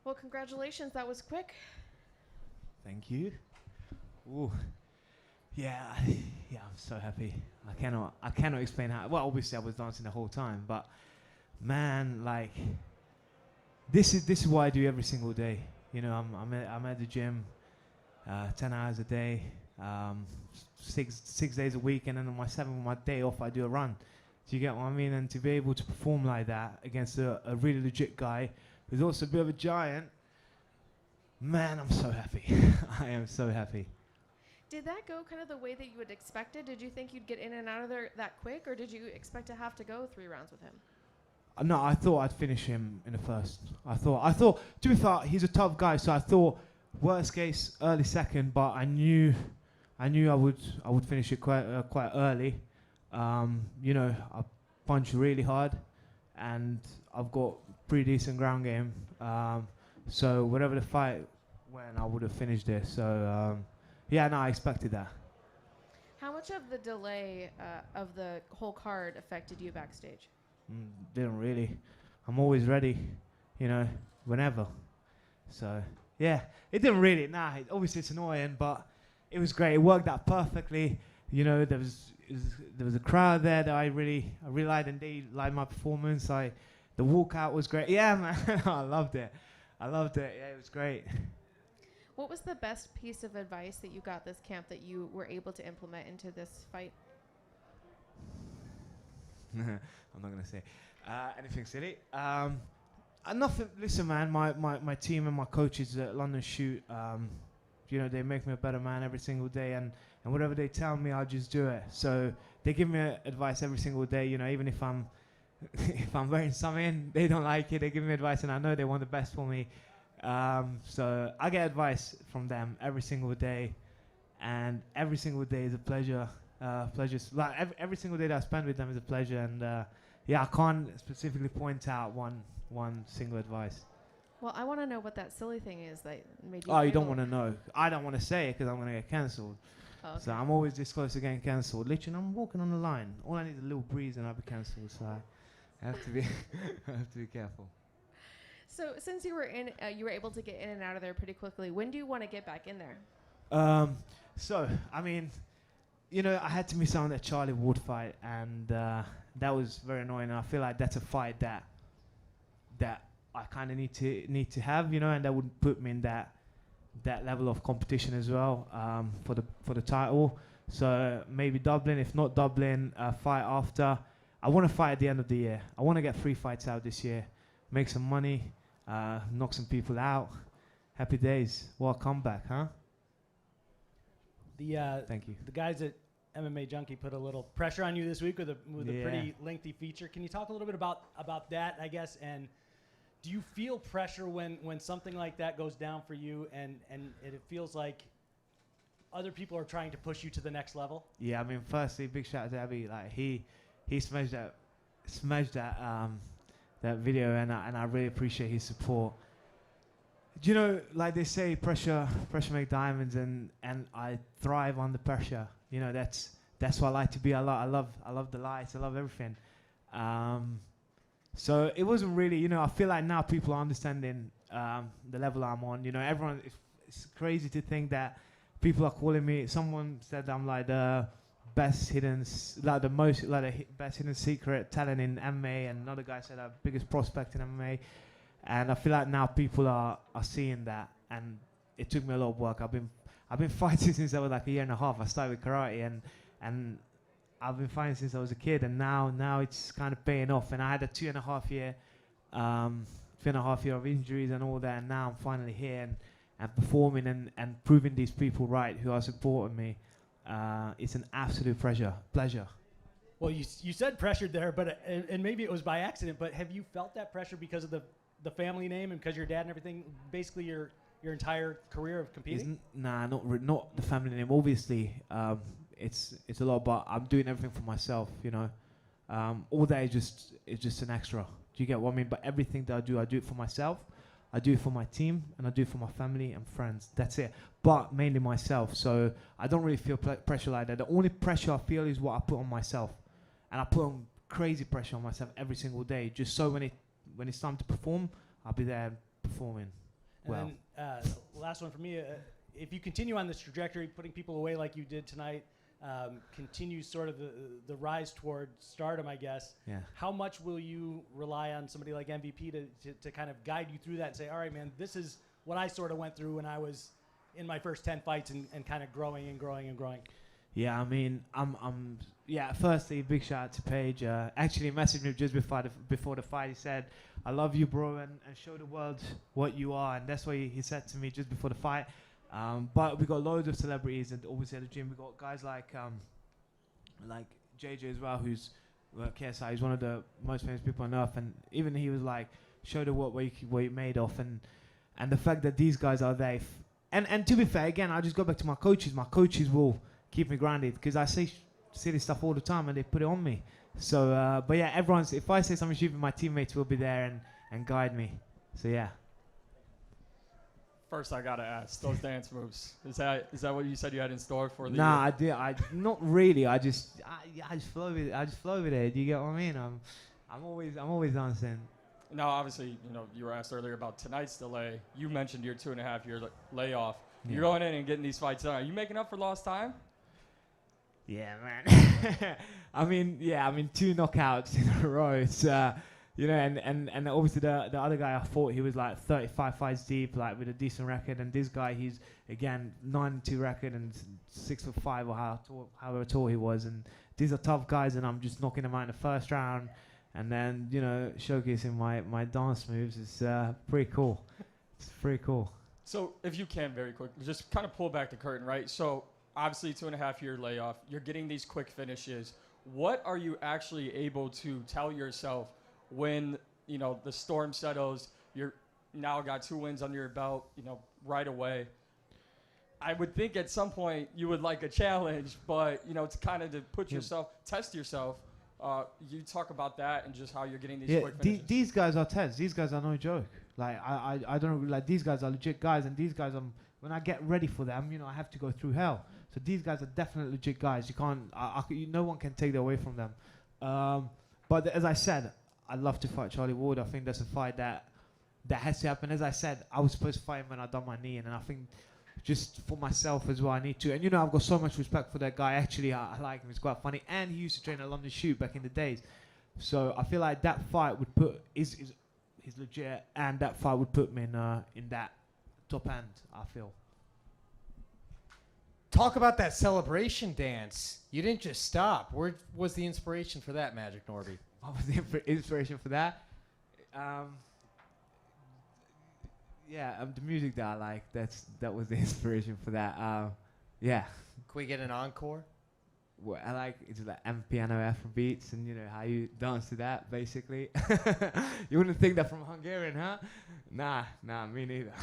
Well, congratulations. That was quick. Thank you. Ooh. Yeah, yeah, I'm so happy. I cannot explain how. Well, obviously I was dancing the whole time, but man, like, this is what I do every single day. You know, I'm at the gym, 10 hours a day, six days a week, and then on my day off, I do a run. Do you get what I mean? And to be able to perform like that against a really legit guy who's also a bit of a giant, man, I'm so happy. I am so happy. Did that go kind of the way that you had expected? Did you think you'd get in and out of there that quick, or did you expect to have to go 3 rounds with him? No, I thought I'd finish him in the first. I thought, to be fair, he's a tough guy, so I thought worst case early second, but I knew I would finish it quite early. You know, I punch really hard, and I've got pretty decent ground game. So whatever the fight went, I would have finished it. So yeah, no, I expected that. How much of the delay of the whole card affected you backstage? Didn't really. I'm always ready, you know, whenever. So yeah, it didn't really. Obviously it's annoying, but it was great. It worked out perfectly. You know, there was a crowd there that I really liked, and they liked my performance. The walkout was great. Yeah, man, I loved it. Yeah, it was great. What was the best piece of advice that you got this camp that you were able to implement into this fight? I'm not gonna say anything silly. Nothing. Listen, man. My team and my coaches at London Shoot, you know, they make me a better man every single day, and whatever they tell me, I'll just do it. So they give me advice every single day. You know, even if I'm if I'm wearing something they don't like it, they give me advice, and I know they want the best for me. So I get advice from them every single day, and every single day is a pleasure. Like every single day that I spend with them is a pleasure, and yeah, I can't specifically point out one single advice. Well, I want to know what that silly thing is that made you. Oh, you don't want to know? I don't want to say it because I'm gonna get cancelled. Oh, okay. So I'm always this close to getting cancelled. Literally, I'm walking on the line. All I need is a little breeze, and I'll be cancelled. So I have to be, I have to be careful. So since you were you were able to get in and out of there pretty quickly. When do you want to get back in there? So I mean, you know, I had to miss out on that Charlie Ward fight, and that was very annoying. And I feel like that's a fight that I kind of need to have, you know, and that would put me in that level of competition as well, for the title. So maybe Dublin, if not Dublin, fight after. I want to fight at the end of the year. I want to get 3 fights out this year, make some money, knock some people out. Happy days. What a comeback, huh? Thank you. The guys at MMA Junkie put a little pressure on you this week with a pretty lengthy feature. Can you talk a little bit about that, I guess? And do you feel pressure when something like that goes down for you, and it feels like other people are trying to push you to the next level? Yeah, I mean, firstly, big shout out to Abby. Like he smashed that video, and I really appreciate his support. Do you know, like they say, pressure make diamonds, and I thrive under pressure. You know, that's what I like to be. I love the lights. I love everything. So it wasn't really, you know, I feel like now people are understanding the level I'm on. You know, everyone, it's crazy to think that people are calling me. Someone said I'm like the best hidden, best hidden secret talent in MMA, and another guy said I'm biggest prospect in MMA. And I feel like now people are seeing that, and it took me a lot of work. I've been fighting since I was like a year and a half. I started with karate, and I've been fighting since I was a kid, and now it's kind of paying off. And I had a 2.5 year of injuries and all that, and now I'm finally here and performing and proving these people right who are supporting me. It's an absolute pleasure. Well, you said pressured there, but and maybe it was by accident. But have you felt that pressure because of the family name and because your dad and everything? Basically, your entire career of competing. Not the family name. Obviously, it's a lot, but I'm doing everything for myself. You know, all that is just an extra. Do you get what I mean? But everything that I do it for myself. I do it for my team, and I do it for my family and friends. That's it. But mainly myself. So I don't really feel pressure like that. The only pressure I feel is what I put on myself, and I put on crazy pressure on myself every single day. Just so when it's time to perform, I'll be there performing. And then last one for me, if you continue on this trajectory, putting people away like you did tonight, continue sort of the rise toward stardom, I guess. Yeah. How much will you rely on somebody like MVP to kind of guide you through that and say, all right, man, this is what I sort of went through when I was in my first 10 fights and kind of growing and growing and growing? Yeah, I mean, firstly, big shout out to Paige. Actually messaged me just before the fight. He said, I love you, bro, and show the world what you are. And that's what he said to me just before the fight. But we got loads of celebrities, and obviously at the gym we got guys like JJ as well, who's KSI. He's one of the most famous people on earth, and even he was like, show the world what you made of, and the fact that these guys are there. And to be fair, again, I just go back to my coaches. My coaches will keep me grounded because I say silly stuff all the time and they put it on me. So, but yeah, if I say something stupid, my teammates will be there and guide me. So yeah. First, I gotta ask, those dance moves. Is that what you said you had in store for the? Nah, not really. I just flow with it. I just flow with it. Do you get what I mean? I'm always dancing. Now, obviously, you were asked earlier about tonight's delay. You mentioned your 2.5 year layoff. Yeah. You're going in and getting these fights done. Are you making up for lost time? Yeah, man. I mean, 2 knockouts in a row. It's and obviously the other guy, I thought he was like 35 fights deep, like with a decent record, and this guy, he's again 9-2 record and 6'5" or however tall he was, and these are tough guys, and I'm just knocking them out in the first round, and then showcasing my dance moves is pretty cool. It's pretty cool. So if you can, very quick, just kind of pull back the curtain, right? So obviously 2.5 year layoff, you're getting these quick finishes. What are you actually able to tell yourself when, the storm settles, you're now got 2 wins under your belt, right away? I would think at some point you would like a challenge, but, it's kind of to put yourself, test yourself. You talk about that and just how you're getting these quick finishes. These guys are tests. These guys are no joke. Like, I don't, like, these guys are legit guys, and these guys, when I get ready for them, I have to go through hell. So these guys are definitely legit guys. You can't, no one can take that away from them. But as I said, I'd love to fight Charlie Ward. I think that's a fight that has to happen. As I said, I was supposed to fight him when I done my knee, and I think just for myself as well, I need to. And I've got so much respect for that guy. Actually, I like him. He's quite funny, and he used to train at London Shoot back in the days. So I feel like that fight would put is legit, and that fight would put me in that top end, I feel. Talk about that celebration dance. You didn't just stop. Where was the inspiration for that, Magic Norby? What was the inspiration for that? The music that I like. That was the inspiration for that. Yeah. Can we get an encore? What I like is like piano Afro beats, and how you dance to that, basically. You wouldn't think that from Hungarian, huh? Nah, me neither.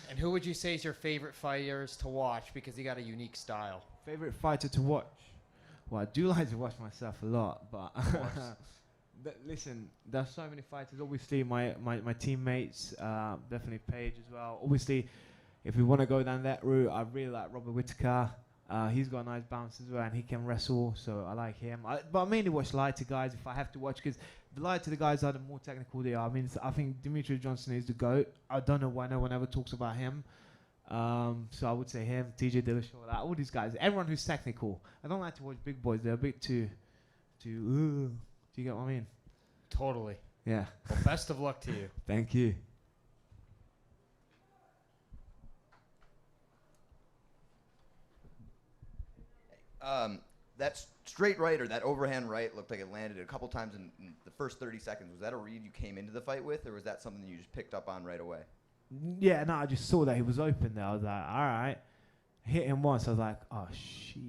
And who would you say is your favorite fighters to watch, because he got a unique style? Favorite fighter to watch? Well, I do like to watch myself a lot, but listen, there's so many fighters. Obviously, my teammates, definitely Paige as well. Obviously, if we want to go down that route, I really like Robert Whittaker. He's got a nice bounce as well, and he can wrestle, so I like him. But I mainly watch lighter guys if I have to watch, because the lighter the guys are, the more technical they are. I mean, I think Demetrius Johnson is the GOAT. I don't know why no one ever talks about him. So I would say him, TJ Dillashaw, all these guys, everyone who's technical. I don't like to watch big boys. They're a bit too. Do you get what I mean? Totally. Yeah. Well, best of luck to you. Thank you. That straight right, or that overhand right, looked like it landed a couple times in the first 30 seconds. Was that a read you came into the fight with, or was that something that you just picked up on right away? Yeah, no, I just saw that he was open there. I was like, all right. Hit him once. I was like, oh, shit.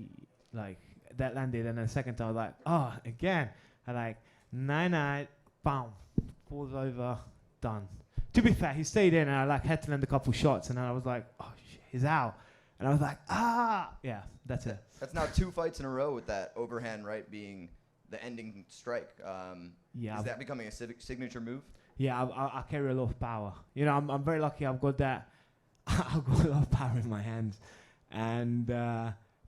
Like, that landed. And then the second time, I was like, oh, again. And like, 9-9, bam. Falls over, done. To be fair, he stayed in, and I had to land a couple shots. And then I was like, oh, shit, he's out. And I was like, yeah, that's it. That's now 2 fights in a row with that overhand right being the ending strike. Is that becoming a signature move? Yeah, I carry a lot of power. I'm very lucky. I've got that. I've got a lot of power in my hands, and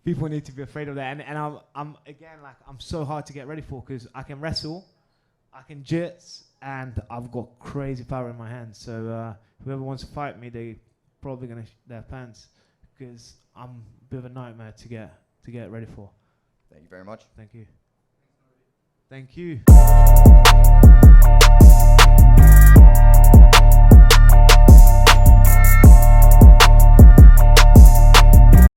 people need to be afraid of that. And I'm again, like, I'm so hard to get ready for, because I can wrestle. I can jits, and I've got crazy power in my hands. So whoever wants to fight me, they probably gonna their pants, because I'm a bit of a nightmare to get ready for. Thank you very much. Thank you. Thank you.